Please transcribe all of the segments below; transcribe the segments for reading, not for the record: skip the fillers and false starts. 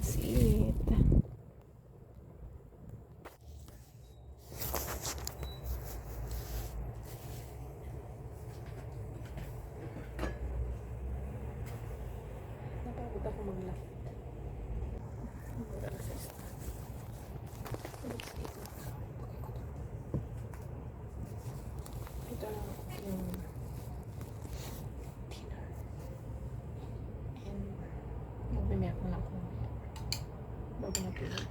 Let's eat. Napagod ako maglakad. Let's eat. Ito lang yung dinner. And magbiyak na lang ako bago natulog.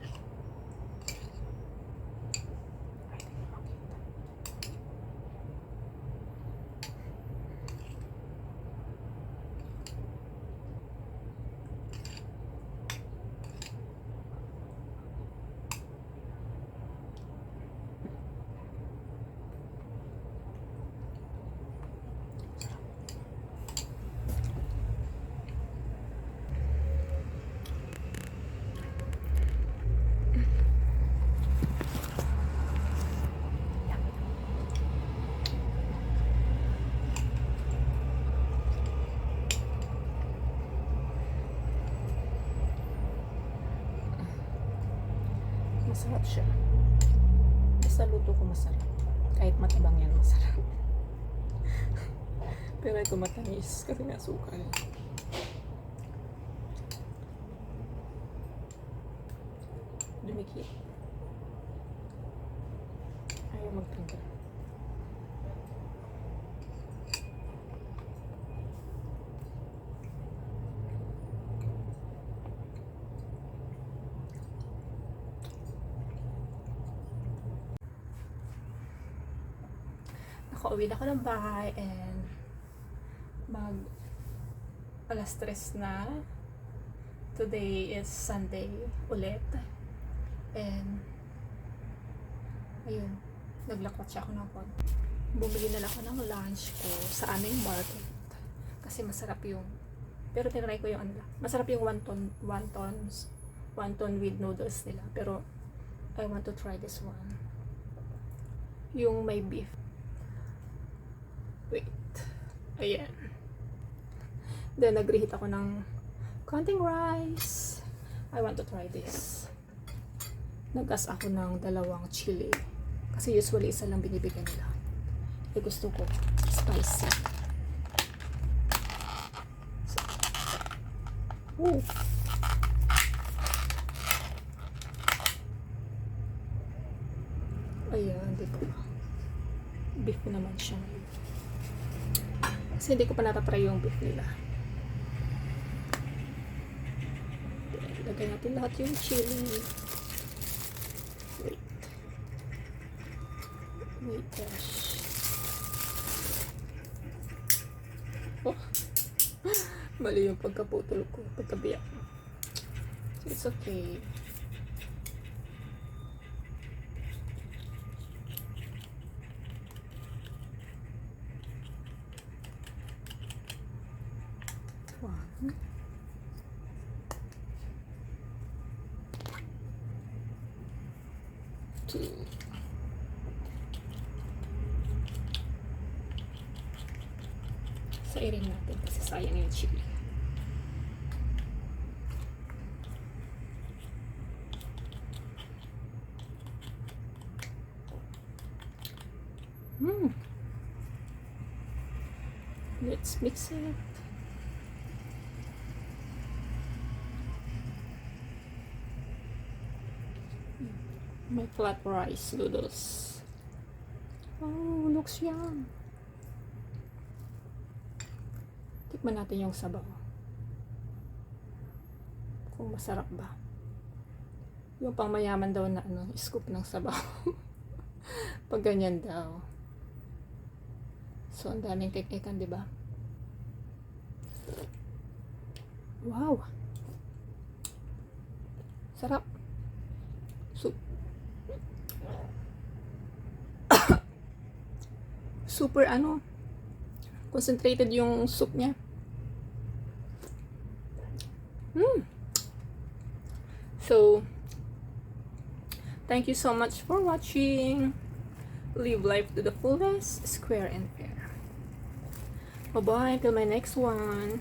Masarap siya. Basta luto ko masarap. Kahit matabang yan, masarap. Pero ito matamis kasi nga sukal. Dumikit. Ayaw magtanggal. Nakauwi na ako ng bahay and alas 3 na. Today is Sunday ulit. And ayun, naglakot siya ako ng konti. Bumili na lang ako ng lunch ko sa aming market. Kasi masarap yung, pero tinry ko yung ano, masarap yung wonton with noodles nila. Pero I want to try this one. Yung may beef. Wait. Ayan. Then, nag-reheat ako ng konting rice. I want to try this. Nag-gas ako ng 2 chili. Kasi usually isa lang binibigyan nila. Eh, gusto ko spicy. So, ooh. Ayan, di ko. Beef naman siya. Kasi hindi ko pa natatry yung beef nila. Lagay natin lahat yung chili. Wait gosh. Oh. Mali yung pagkaputol ko. Pagkabiyak. So it's okay. One. Two. Sairin natin kasi sayang yung chili. Let's mix it. My flat rice noodles. Oh, looks yum. Tikman natin yung sabaw. Kung masarap ba. Yung pang mayaman daw na ano, scoop ng sabaw. Pag ganyan daw. So, ang daming kek-kekan, di ba? Wow. Sarap. Soup. Super ano, concentrated yung soup niya. So, thank you so much for watching. Live life to the fullest, square and fair. Bye-bye till my next one.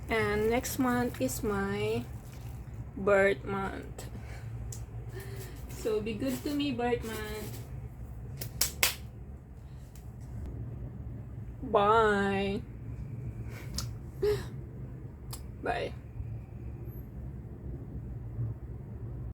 And next month is my birth month. So be good to me, birth month. Bye. Bye.